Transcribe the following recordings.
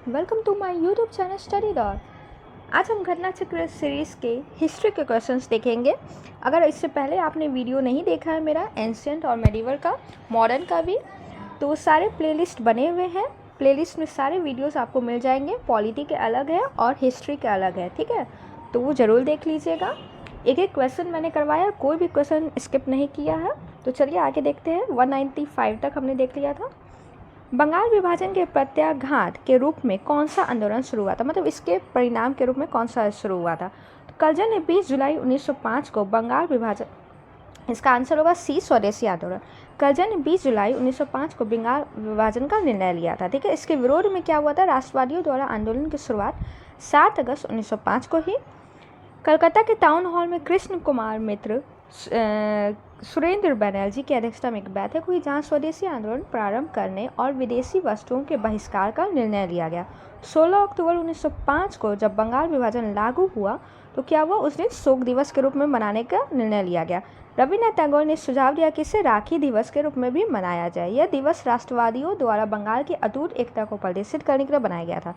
Welcome to my YouTube channel study दौर। आज हम घटना चक्र सीरीज़ के हिस्ट्री के क्वेश्चंस देखेंगे। अगर इससे पहले आपने वीडियो नहीं देखा है मेरा एंशिएंट और मेडिवल का, मॉडर्न का भी, तो सारे प्लेलिस्ट बने हुए हैं। प्लेलिस्ट में सारे वीडियोस आपको मिल जाएंगे। पॉलिटी के अलग है और हिस्ट्री के अलग है, ठीक है, तो वो ज़रूर देख लीजिएगा। एक एक क्वेश्चन मैंने करवाया, कोई भी क्वेश्चन स्किप नहीं किया है। तो चलिए आगे देखते हैं। 195 तक हमने देख लिया था। बंगाल विभाजन के प्रत्याघात के रूप में कौन सा आंदोलन शुरू हुआ था, मतलब इसके परिणाम के रूप में कौन सा शुरू हुआ था। तो कर्जन ने 20 जुलाई 1905 को बंगाल विभाजन, इसका आंसर होगा सी, स्वदेशी आंदोलन। कर्जन ने 20 जुलाई 1905 को बंगाल विभाजन का निर्णय लिया था, ठीक है। इसके विरोध में क्या हुआ था, राष्ट्रवादियों द्वारा आंदोलन की शुरुआत 7 अगस्त 1905 को ही कलकत्ता के टाउन हॉल में कृष्ण कुमार मित्र, सुरेंद्र बनर्जी की अध्यक्षता में एक बैठक हुई जहां स्वदेशी आंदोलन प्रारंभ करने और विदेशी वस्तुओं के बहिष्कार का निर्णय लिया गया। 16 अक्टूबर 1905 को जब बंगाल विभाजन लागू हुआ तो क्या हुआ, उस दिन शोक दिवस के रूप में मनाने का निर्णय लिया गया। रविन्द्रनाथ टैगोर ने सुझाव दिया कि इसे राखी दिवस के रूप में भी मनाया जाए। यह दिवस राष्ट्रवादियों द्वारा बंगाल की अटूट एकता को प्रदर्शित करने के लिए बनाया गया था।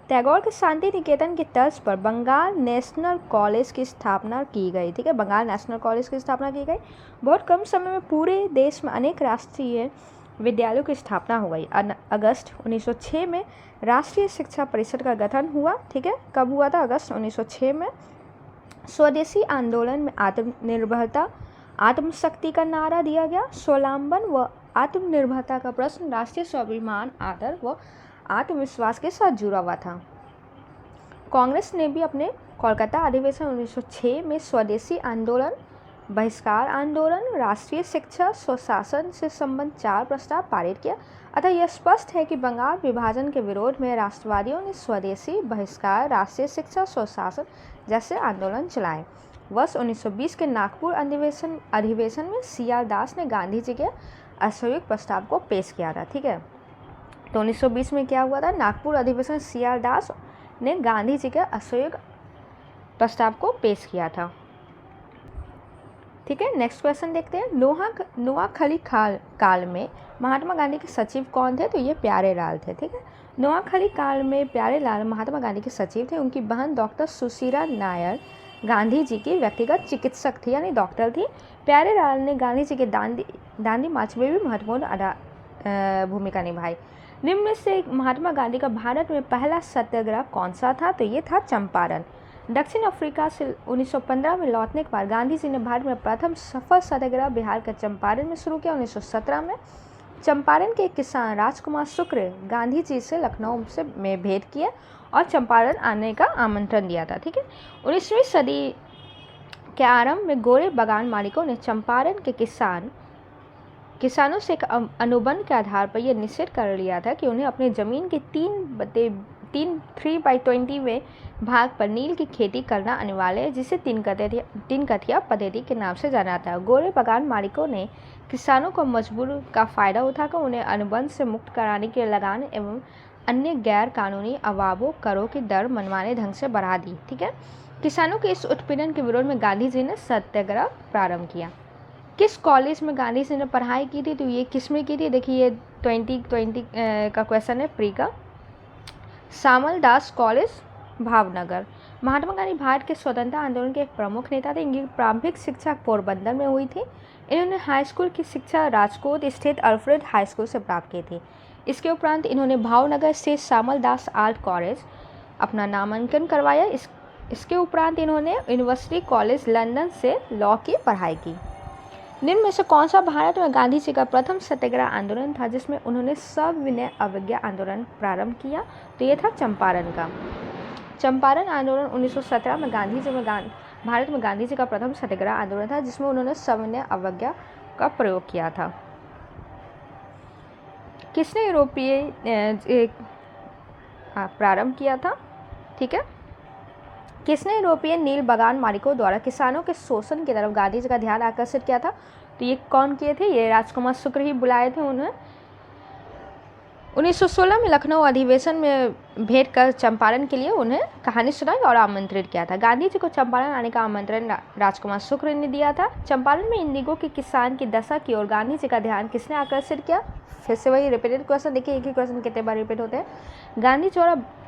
टैगोर के शांति निकेतन की तर्ज पर बंगाल नेशनल कॉलेज की स्थापना की गई, ठीक है। बंगाल नेशनल कॉलेज की स्थापना की गई। बहुत कम समय में पूरे देश में अनेक राष्ट्रीय विद्यालयों की स्थापना हो गई। अगस्त 1906 में राष्ट्रीय शिक्षा परिषद का गठन हुआ, ठीक है। कब हुआ था, अगस्त 1906 में। स्वदेशी आंदोलन में आत्मनिर्भरता, आत्मशक्ति का नारा दिया गया। स्वावलंबन व आत्मनिर्भरता का प्रश्न राष्ट्रीय स्वाभिमान, आदर व आत्मविश्वास के साथ जुड़ा हुआ था। कांग्रेस ने भी अपने कोलकाता अधिवेशन 1906 में स्वदेशी आंदोलन, बहिष्कार आंदोलन, राष्ट्रीय शिक्षा, स्वशासन से संबंधित 4 प्रस्ताव पारित किया। अतः यह स्पष्ट है कि बंगाल विभाजन के विरोध में राष्ट्रवादियों ने स्वदेशी, बहिष्कार, राष्ट्रीय शिक्षा, स्वशासन जैसे आंदोलन चलाए। वर्ष 1920 के नागपुर अधिवेशन में CR दास ने गांधी जी के असहयोग प्रस्ताव को पेश किया था, ठीक है। तो 1920 में क्या हुआ था, नागपुर अधिवेशन CR दास ने गांधी जी के असहयोग प्रस्ताव को पेश किया था, ठीक है। नेक्स्ट क्वेश्चन देखते हैं। नोआखली काल में महात्मा गांधी के सचिव कौन थे, तो ये प्यारेलाल थे, ठीक है। नोआखली काल में प्यारेलाल महात्मा गांधी के सचिव थे। उनकी बहन डॉक्टर सुशीला नायर गांधी जी की व्यक्तिगत चिकित्सक थी, यानी डॉक्टर थी। प्यारेलाल ने गांधी जी के दांडी मार्च में भी महत्वपूर्ण भूमिका निभाई। निम्न में से महात्मा गांधी का भारत में पहला सत्याग्रह कौन सा था, तो ये था चंपारण। दक्षिण अफ्रीका से 1915 में लौटने के बाद गांधी जी ने भारत में प्रथम सफल सत्याग्रह बिहार के चंपारण में शुरू किया। 1917 में चंपारण के किसान राजकुमार शुक्र गांधी जी से लखनऊ में भेंट किए और चंपारण आने का आमंत्रण दिया था, ठीक है। 19वीं सदी के आरंभ में गोरे बागान मालिकों ने चंपारण के किसानों से एक अनुबंध के आधार पर यह निश्चित कर लिया था कि उन्हें अपनी ज़मीन के 3/20 में भाग पर नील की खेती करना अनिवार्य है, जिसे तीन कथिया पद्धति के नाम से जाना जाता है। गोरे बागान मालिकों ने किसानों को मजबूर का फ़ायदा उठाकर उन्हें अनुबंध से मुक्त कराने के लिए लगान एवं अन्य गैर कानूनी अवाबों करों की दर मनमाने ढंग से बढ़ा दी, ठीक है। किसानों के इस उत्पीड़न के विरोध में गांधी जी ने सत्याग्रह प्रारंभ किया। किस कॉलेज में गांधी जी ने पढ़ाई की थी, तो ये किस में की थी, देखिए ये 2020 का क्वेश्चन है प्री का। श्यामल दास कॉलेज, भावनगर। महात्मा गांधी भारत के स्वतंत्रता आंदोलन के एक प्रमुख नेता थे। इनकी प्रारंभिक शिक्षा पोरबंदर में हुई थी। इन्होंने हाई स्कूल की शिक्षा राजकोट स्थित अल्फ्रेड हाई स्कूल से प्राप्त की थी। इसके उपरांत इन्होंने भावनगर स्थित श्यामल दास आर्ट कॉलेज अपना नामांकन करवाया। इसके उपरांत इन्होंने यूनिवर्सिटी कॉलेज लंदन से लॉ की पढ़ाई की। निम्न में से कौन सा भारत में गांधी जी का प्रथम सत्याग्रह आंदोलन था जिसमें उन्होंने सविनय अवज्ञा आंदोलन प्रारंभ किया, तो ये था चंपारण का। चंपारण आंदोलन 1917 में भारत में गांधी जी का प्रथम सत्याग्रह आंदोलन था जिसमें उन्होंने सविनय अवज्ञा का प्रयोग किया था। किसने यूरोपीय प्रारंभ किया था, ठीक है। किसने यूरोपीय नील बागान मालिकों द्वारा किसानों के शोषण की तरफ गांधी जी का ध्यान आकर्षित किया था, तो ये कौन किए थे, ये राजकुमार शुक्र ही बुलाए थे उन्हें। 1916 में लखनऊ अधिवेशन में भेंट कर चंपारण के लिए उन्हें कहानी सुनाई और आमंत्रित किया था। गांधी जी को चंपारण आने का आमंत्रण राजकुमार शुक्र ने दिया था। चंपारण में इंडिगो के किसान की दशा की ओर गांधी जी का ध्यान किसने आकर्षित किया? फिर से वही रिपीटेड क्वेश्चन, देखिए एक ही क्वेश्चन कितने बार रिपीट होते हैं। गांधी जी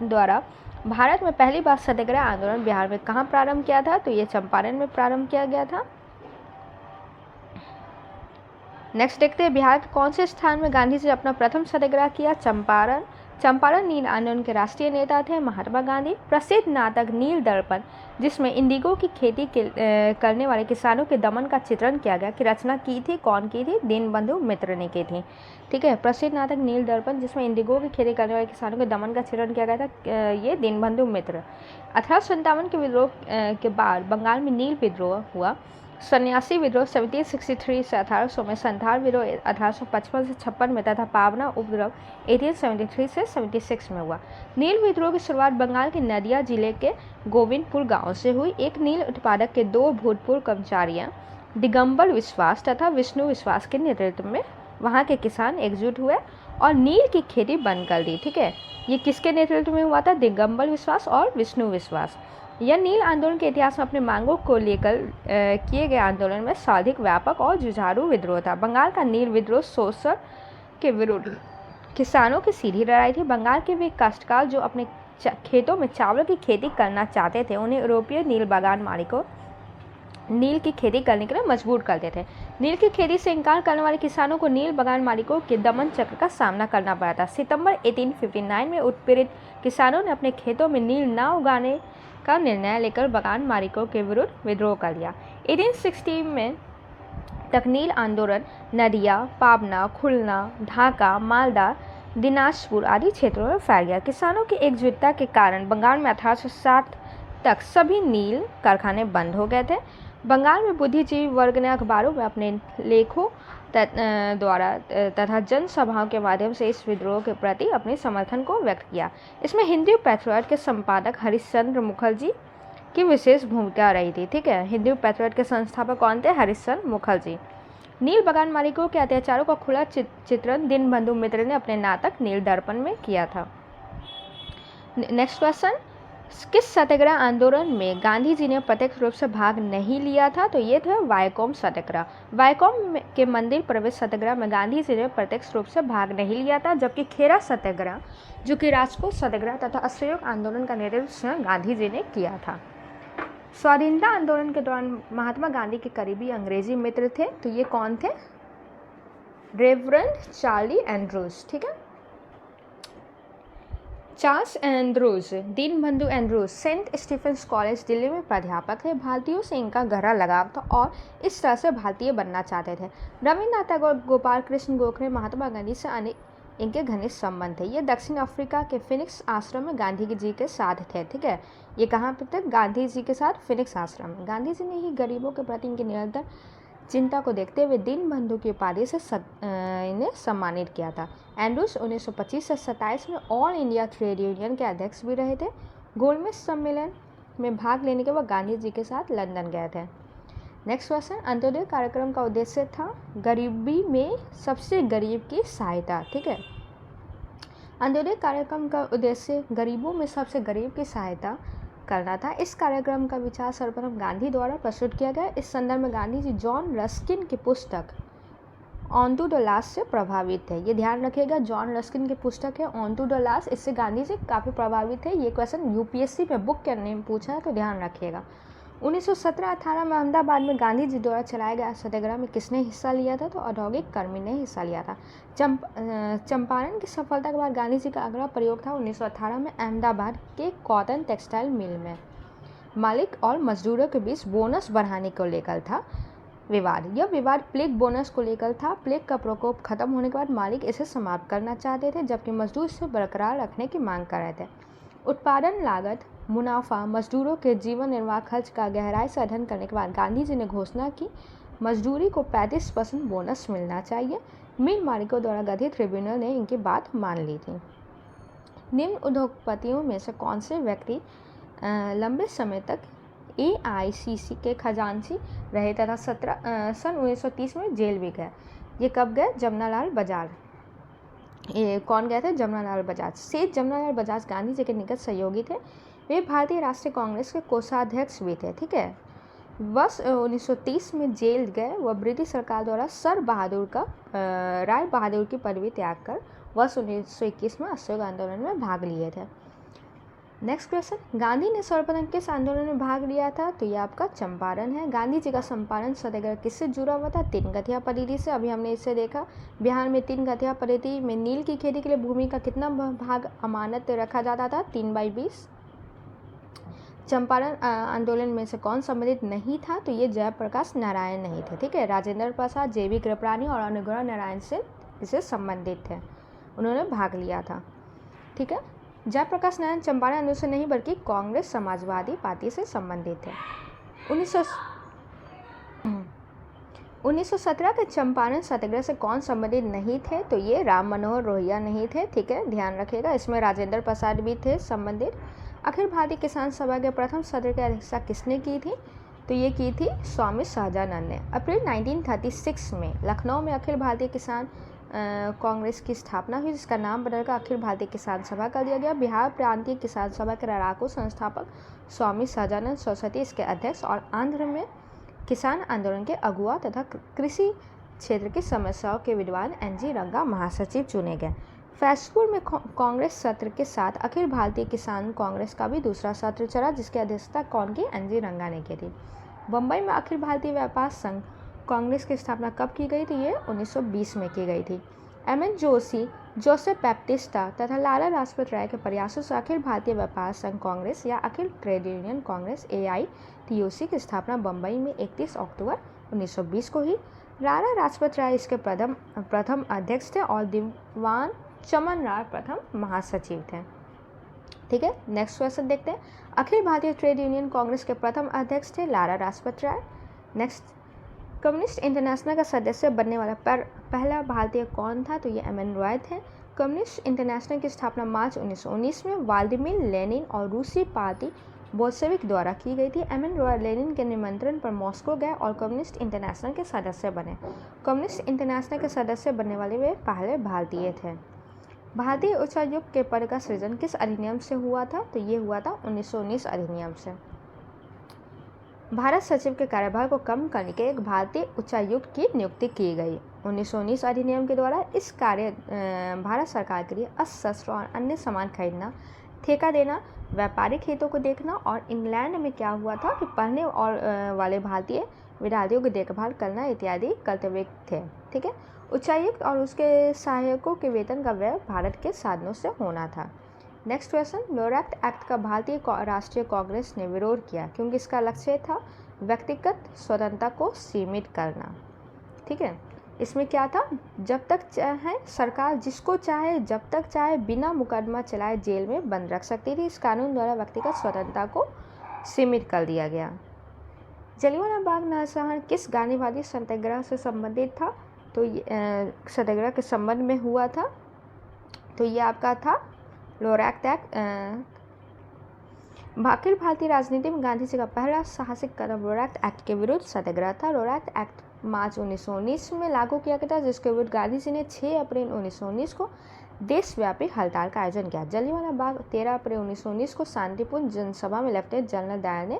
द्वारा भारत में पहली बार सत्याग्रह आंदोलन बिहार में कहाँ प्रारंभ किया था? तो ये चंपारण में प्रारंभ किया गया था। नेक्स्ट देखते हैं, बिहार के कौन से स्थान में गांधी जी अपना प्रथम सत्याग्रह किया? चंपारण। चंपारण नील आंदोलन के राष्ट्रीय नेता थे महात्मा गांधी। प्रसिद्ध नाटक नील दर्पण, जिसमें इंडिगो की खेती करने वाले किसानों के दमन का चित्रण किया गया, की रचना की थी? कौन की थी? दीनबंधु मित्र ने की थी। ठीक है, प्रसिद्ध नाटक नील दर्पण जिसमें इंडिगो की खेती करने वाले किसानों के दमन का चित्रण किया गया था, ये दीनबंधु मित्र। 1857 के विद्रोह के बाद बंगाल में नील विद्रोह हुआ। सन्यासी विद्रोह 1763 से 1800 में, संथाल विद्रोह 1855 से 56 में तथा पावना उपद्रव 1873 से 76 में हुआ। नील विद्रोह की शुरुआत बंगाल के नदिया जिले के गोविंदपुर गांव से हुई। एक नील उत्पादक के दो भूतपूर्व कर्मचारियां दिगंबर विश्वास तथा विष्णु विश्वास के नेतृत्व में वहां के किसान एकजुट हुए और नील की खेती बंद कर दी। ठीक है, ये किसके नेतृत्व में हुआ था? दिगंबर विश्वास और विष्णु विश्वास। यह नील आंदोलन के इतिहास में अपनी मांगों को लेकर किए गए आंदोलन में सर्वाधिक व्यापक और जुझारू विद्रोह था। बंगाल का नील विद्रोह शोषण के विरुद्ध किसानों की सीधी लड़ाई थी। बंगाल के वे काश्तकार जो अपने खेतों में चावल की खेती करना चाहते थे, उन्हें यूरोपीय नील बागान मालिकों नील की खेती करने के लिए मजबूर करते थे। नील की खेती से इनकार करने वाले किसानों को नील बागान मालिकों के दमन चक्र का सामना करना पड़ा था। सितंबर 1859 में उत्पीड़ित किसानों ने अपने खेतों में नील न उगाने का निर्णय लेकर बागान मालिकों के विरुद्ध विद्रोह कर लिया। 1860 में तक नील आंदोलन नदिया, पाबना, खुलना, ढाका, मालदा, दिनाजपुर आदि क्षेत्रों में फैल गया। किसानों की एकजुटता के कारण बंगाल में 1860 तक सभी नील कारखाने बंद हो गए थे। बंगाल में बुद्धिजीवी वर्ग ने अखबारों में अपने लेखों द्वारा तथा जनसभाओं के माध्यम से इस विद्रोह के प्रति अपने समर्थन को व्यक्त किया। इसमें हिंदू पैट्रियट के संपादक हरिश्चंद्र मुखर्जी की विशेष भूमिका रही थी। ठीक है, हिंदू पैट्रियट के संस्थापक कौन थे? हरिश्चंद्र मुखर्जी। नील बागान मालिकों के अत्याचारों का खुला चित्रण दीनबंधु मित्र ने अपने नाटक नील दर्पण में किया था। नेक्स्ट क्वेश्चन, किस सत्याग्रह आंदोलन में गांधी जी ने प्रत्यक्ष रूप से भाग नहीं लिया था? तो ये था वायकोम सत्याग्रह। वायकोम के मंदिर प्रवेश सत्याग्रह में गांधी जी ने प्रत्यक्ष रूप से भाग नहीं लिया था, जबकि खेरा सत्याग्रह जो कि राजकोट सत्याग्रह तथा असहयोग आंदोलन का नेतृत्व गांधी जी ने किया था। स्वाधीनता आंदोलन के दौरान महात्मा गांधी के करीबी अंग्रेजी मित्र थे, तो ये कौन थे? Reverend Charlie Andrews. ठीक है, Charles Andrews, Deenbandhu Andrews Saint Stephen's College Delhi में प्राध्यापक थे। भारतीयों से इनका गहरा लगाव था और इस तरह से भारतीय बनना चाहते थे। रविन्द्रनाथ टैगोर, गोपाल कृष्ण गोखले, महात्मा गांधी से अनेक इनके घनिष्ठ संबंध थे। ये दक्षिण अफ्रीका के फिनिक्स आश्रम में गांधी जी के साथ थे। ठीक है, ये कहाँ पे थे? गांधी जी के साथ फिनिक्स आश्रम में। गांधी जी ने ही गरीबों के प्रति इनकी निरंतर चिंता को देखते हुए दीनबंधु की उपाधि से इन्हें सम्मानित किया था। एंड्रूज 1925 से 27 में ऑल इंडिया ट्रेड यूनियन के अध्यक्ष भी रहे थे। गोलमेज सम्मेलन में भाग लेने के बाद गांधी जी के साथ लंदन गए थे। नेक्स्ट क्वेश्चन, अंत्योदय कार्यक्रम का उद्देश्य था गरीबी में सबसे गरीब की सहायता। ठीक है, अंत्योदय कार्यक्रम का उद्देश्य गरीबों में सबसे गरीब की सहायता करना था। इस कार्यक्रम का विचार सर्वप्रथम गांधी द्वारा प्रस्तुत किया गया। इस संदर्भ में गांधी जी जॉन रस्किन की पुस्तक ऑन टू द लास्ट से प्रभावित थे। ये ध्यान रखिएगा, जॉन रस्किन की पुस्तक है ऑन टू द लास्ट, इससे गांधी जी काफ़ी प्रभावित थे। ये क्वेश्चन यूपीएससी में बुक के नेम पूछा है, तो ध्यान रखिएगा। 1917-18 में अहमदाबाद में गांधी जी द्वारा चलाया गया सत्याग्रह में किसने हिस्सा लिया था? तो औद्योगिक कर्मी ने हिस्सा लिया था। चंपारण की सफलता के बाद गांधी जी का अगला प्रयोग था 1918 में अहमदाबाद के कॉटन टेक्सटाइल मिल में। मालिक और मजदूरों के बीच बोनस बढ़ाने को लेकर था विवाद। यह विवाद प्लेग बोनस को लेकर था। प्लेग का प्रकोप खत्म होने के बाद मालिक इसे समाप्त करना चाहते थे, जबकि मजदूर इसे बरकरार रखने की मांग कर रहे थे। उत्पादन लागत, मुनाफा, मजदूरों के जीवन निर्वाह खर्च का गहराई से अध्ययन करने के बाद गांधी जी ने घोषणा की मजदूरी को 35% बोनस मिलना चाहिए। मिल मालिकों द्वारा गठित ट्रिब्यूनल ने इनकी बात मान ली थी। निम्न उद्योगपतियों में से कौन से व्यक्ति लंबे समय तक AICC के खजांची रहे तथा सन 1930 में जेल भी गए? ये कब गए? जमनालाल बजाज। ये कौन गए थे? जमनालाल बजाज। सेठ जमनालाल बजाज गांधी जी के निकट सहयोगी थे। वे भारतीय राष्ट्रीय कांग्रेस के कोषाध्यक्ष भी थे। ठीक है। वर्ष 1930 में जेल गए। वह ब्रिटिश सरकार द्वारा सर बहादुर का राय बहादुर की पदवी त्याग कर वर्ष 1921 में असहयोग आंदोलन में भाग लिए थे। नेक्स्ट क्वेश्चन, गांधी ने सर्वप्रथम किस आंदोलन में भाग लिया था? तो ये आपका चंपारण है। गांधी जी का चंपारण सत्याग्रह किससे जुड़ा हुआ था? तीन गठिया पद्धति से। अभी हमने इससे देखा बिहार में तीन गठिया पद्धति में नील की खेती के लिए भूमि का कितना भाग अमानत रखा जाता था? 3/20। चंपारण आंदोलन में से कौन संबंधित नहीं था? तो ये जयप्रकाश नारायण नहीं थे। ठीक है। राजेंद्र प्रसाद, JB कृपलानी और अनुग्रह नारायण से इसे संबंधित थे, उन्होंने भाग लिया था। ठीक है। जयप्रकाश नारायण चंपारण आंदोलन से नहीं बल्कि कांग्रेस समाजवादी पार्टी से संबंधित थे। 1917 के चंपारण सत्याग्रह से कौन संबंधित नहीं थे? तो ये राम मनोहर लोहिया नहीं थे। ठीक है, ध्यान रखिएगा। इसमें राजेंद्र प्रसाद भी थे संबंधित। अखिल भारतीय किसान सभा के प्रथम सत्र की अध्यक्षता किसने की थी? तो ये की थी स्वामी सहजानंद ने। अप्रैल 1936 में लखनऊ में अखिल भारतीय किसान कांग्रेस की स्थापना हुई, जिसका नाम बदलकर अखिल भारतीय किसान सभा कर दिया गया। बिहार प्रांतीय किसान सभा के लड़ाकू संस्थापक स्वामी सहजानंद सरस्वती इसके अध्यक्ष और आंध्र में किसान आंदोलन के अगुआ तथा कृषि क्षेत्र की समस्याओं के विद्वान NG रंगा महासचिव चुने गए। फैसपुर में कांग्रेस सत्र के साथ अखिल भारतीय किसान कांग्रेस का भी दूसरा सत्र चला, जिसकी अध्यक्षता कौन की? NG रंगा ने की थी। बम्बई में अखिल भारतीय व्यापार संघ कांग्रेस की स्थापना कब की गई थी? ये 1920 में की गई थी। MN जोशी, जोसेफ बैप्टिस्टा तथा लाला लाजपत राय के प्रयासों से अखिल भारतीय व्यापार संघ कांग्रेस या अखिल ट्रेड यूनियन कांग्रेस AITUC की स्थापना बम्बई में 31 अक्टूबर 1920 को हुई। लाला लाजपत राय इसके प्रथम अध्यक्ष थे और दीवान चमन राय प्रथम महासचिव थे। ठीक है। नेक्स्ट क्वेश्चन देखते हैं। अखिल भारतीय ट्रेड यूनियन कांग्रेस के प्रथम अध्यक्ष थे Lala Lajpat Rai. Next, communist international का सदस्य बनने वाला पहला भारतीय कौन था? तो ये MN रॉय थे। कम्युनिस्ट इंटरनेशनल की स्थापना मार्च 1919 में व्लादिमीर लेनिन और रूसी पार्टी बोल्शेविक द्वारा की गई थी। MN रॉय लेनिन के निमंत्रण पर मॉस्को गए और कम्युनिस्ट इंटरनेशनल के सदस्य बने। कम्युनिस्ट इंटरनेशनल के सदस्य बनने वाले वे पहले भारतीय थे। भारतीय उच्चायुक्त के पद का सृजन किस अधिनियम से हुआ था? तो ये हुआ था 1919 अधिनियम से। भारत सचिव के कार्यभार को कम करने के एक भारतीय उच्चायुक्त की नियुक्ति की गई। 1919 अधिनियम के द्वारा इस कार्य भारत सरकार के लिए अस्त्र और अन्य सामान खरीदना, ठेका देना, व्यापारिक हितों को देखना और इंग्लैंड में क्या हुआ था कि पढ़ने और वाले भारतीय विद्यार्थियों की देखभाल करना इत्यादि कर्तव्य थे। ठीक है। उच्चायुक्त और उसके सहायकों के वेतन का व्यय भारत के साधनों से होना था। नेक्स्ट क्वेश्चन, लोरेक्ट एक्ट का भारतीय राष्ट्रीय कांग्रेस ने विरोध किया क्योंकि इसका लक्ष्य था व्यक्तिगत स्वतंत्रता को सीमित करना। ठीक है। इसमें क्या था? जब तक चाहे सरकार जिसको चाहे जब तक चाहे बिना मुकदमा चलाए जेल में बंद रख सकती थी। इस कानून द्वारा व्यक्तिगत स्वतंत्रता को सीमित कर दिया गया। जलियांवाला बाग नरसंहार किस गांधीवादी सत्याग्रह से संबंधित था? तो सत्याग्रह के संबंध में हुआ था। तो ये आपका था लोरेक्ट एक्ट। अखिल भारतीय राजनीति में गांधी जी का पहला साहसिक कदम लोरेक्ट एक्ट के विरुद्ध सत्याग्रह था। लोरेक्ट एक्ट मार्च 1919 में लागू किया गया था, जिसके विरुद्ध गांधी जी ने 6 अप्रैल 1919 को देशव्यापी हड़ताल का आयोजन किया। जलियांवाला बाग 13 अप्रैल 1919 को शांतिपूर्ण जनसभा में लेफ्टिनेंट जनरल डायर ने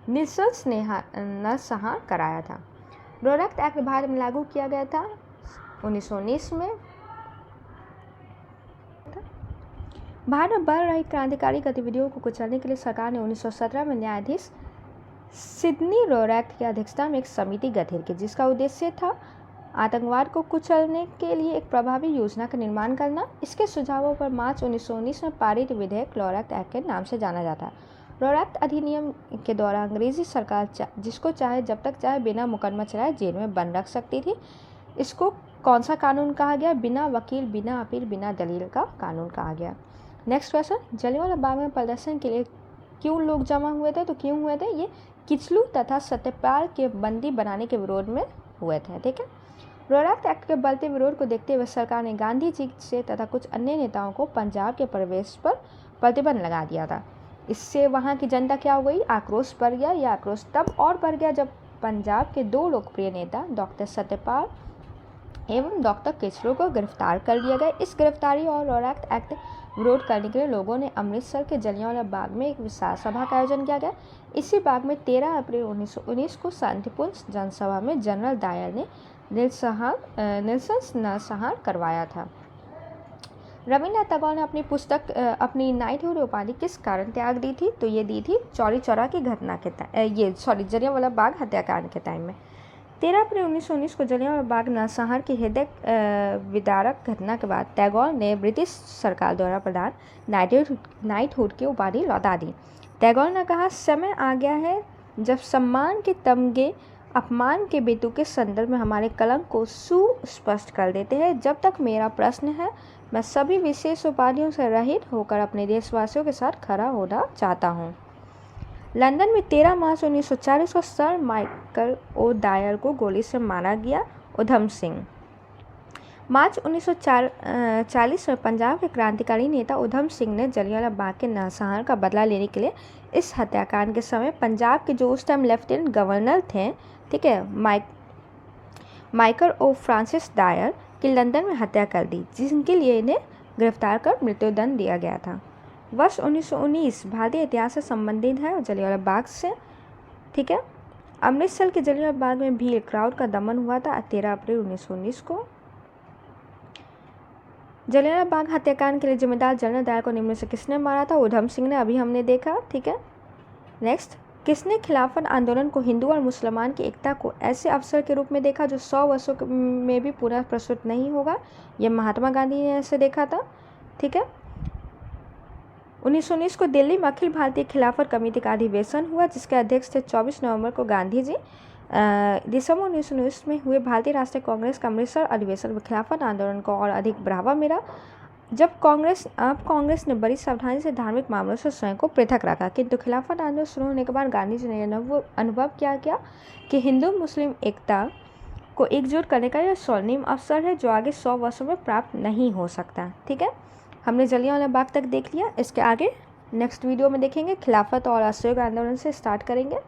नृशंस नरसंहार कराया था। लोरेक्ट एक्ट भारत में लागू किया गया था 1919 में। भारत में बढ़ रही क्रांतिकारी गतिविधियों को कुचलने के लिए सरकार ने 1917 में न्यायाधीश सिडनी लोरेक्ट की अध्यक्षता में एक समिति गठित की, जिसका उद्देश्य था आतंकवाद को कुचलने के लिए एक प्रभावी योजना का निर्माण करना। इसके सुझावों पर मार्च 1919 में पारित विधेयक लोरेक्ट एक्ट के नाम से जाना जाता है। लोरेक्ट अधिनियम के द्वारा अंग्रेजी सरकार जिसको चाहे जब तक चाहे बिना मुकदमा चलाए जेल में बंद रख सकती थी। इसको कौन सा कानून कहा गया? बिना वकील, बिना अपील, बिना दलील का कानून कहा गया। नेक्स्ट क्वेश्चन, जलियांवाला बाग में प्रदर्शन के लिए क्यों लोग जमा हुए थे? तो क्यों हुए थे? ये किचलू तथा सत्यपाल के बंदी बनाने के विरोध में हुए थे। ठीक है। लोरेक्ट एक्ट के बढ़ते विरोध को देखते हुए सरकार ने गांधी जी से तथा कुछ अन्य नेताओं को पंजाब के प्रवेश पर प्रतिबंध लगा दिया था। इससे वहाँ की जनता क्या हो गई? आक्रोश बढ़ गया। यह आक्रोश तब और बढ़ गया जब पंजाब के 2 लोकप्रिय नेता डॉक्टर सत्यपाल एवं डॉक्टर किचलू को गिरफ्तार कर लिया गया। इस गिरफ्तारी और लॉ एक्ट विरोध करने के लिए लोगों ने अमृतसर के जलियांवाला बाग में एक विशाल सभा का आयोजन किया गया। इसी बाग में 13 अप्रैल 1919 को शांतिपूर्ण जनसभा में जनरल डायर ने नरसंहार करवाया था। रविन्द्रनाथ टैगोर ने अपनी पुस्तक अपनी नाइटहुड उपाधि किस कारण त्याग दी थी? तो ये दी थी चौरी चौरा की घटना के जलियांवाला बाग हत्याकांड के टाइम में। 13 अप्रैल 1919 को जलियांवाला बाग नरसंहार की हृदय विदारक घटना के बाद टैगोर ने ब्रिटिश सरकार द्वारा प्रदान नाइटहुड की उपाधि लौटा दी। टैगोर ने कहा, समय आ गया है जब सम्मान के तमगे अपमान के बेतु के संदर्भ में हमारे कलंक को सुस्पष्ट कर देते हैं। जब तक मेरा प्रश्न है, मैं सभी विशेष उपाधियों से रहित होकर अपने देशवासियों के साथ खड़ा होना चाहता हूँ। लंदन में 13 मार्च 1940 को सर माइकल ओ डायर को गोली से मारा गया। उधम सिंह। मार्च 1940 में पंजाब के क्रांतिकारी नेता उधम सिंह ने जलियांवाला बाग के नरसंहार का बदला लेने के लिए इस हत्याकांड के समय पंजाब के जो उस टाइम लेफ्टिनेंट गवर्नर थे, ठीक है, माइकल ओ फ्रांसिस डायर की लंदन में हत्या कर दी, जिनके लिए इन्हें गिरफ्तार कर मृत्युदंड दिया गया था। वर्ष 1919 भारतीय इतिहास से संबंधित है जलियांवाला बाग से, ठीक है। अमृतसर के जलियांवाला बाग में भीड़ क्राउड का दमन हुआ था 13 अप्रैल 1919 को। जलियांवाला बाग हत्याकांड के लिए जिम्मेदार जनरल डायर को निम्न से किसने मारा था? उधम सिंह ने, अभी हमने देखा, ठीक है। नेक्स्ट, किसने खिलाफत आंदोलन को हिंदू और मुसलमान की एकता को ऐसे अवसर के रूप में देखा जो 100 वर्षों में भी पुनः प्रस्तुत नहीं होगा? यह महात्मा गांधी ने ऐसे देखा था, ठीक है। 1919 को दिल्ली में अखिल भारतीय खिलाफत कमेटी का अधिवेशन हुआ, जिसके अध्यक्ष थे 24 नवंबर को गांधी जी। दिसंबर 1919 में हुए भारतीय राष्ट्रीय कांग्रेस का अमृतसर अधिवेशन में खिलाफत आंदोलन को और अधिक बढ़ावा मिला। जब कांग्रेस ने बड़ी सावधानी से धार्मिक मामलों से स्वयं को पृथक रखा, किंतु खिलाफत आंदोलन शुरू होने के बाद गांधी जी ने अनुभव किया कि हिंदू मुस्लिम एकता को एकजुट करने का यह स्वर्णिम अवसर है जो आगे 100 वर्षों में प्राप्त नहीं हो सकता, ठीक है। हमने जलियांवाला बाग तक देख लिया। इसके आगे नेक्स्ट वीडियो में देखेंगे, खिलाफत और असहयोग आंदोलन से स्टार्ट करेंगे।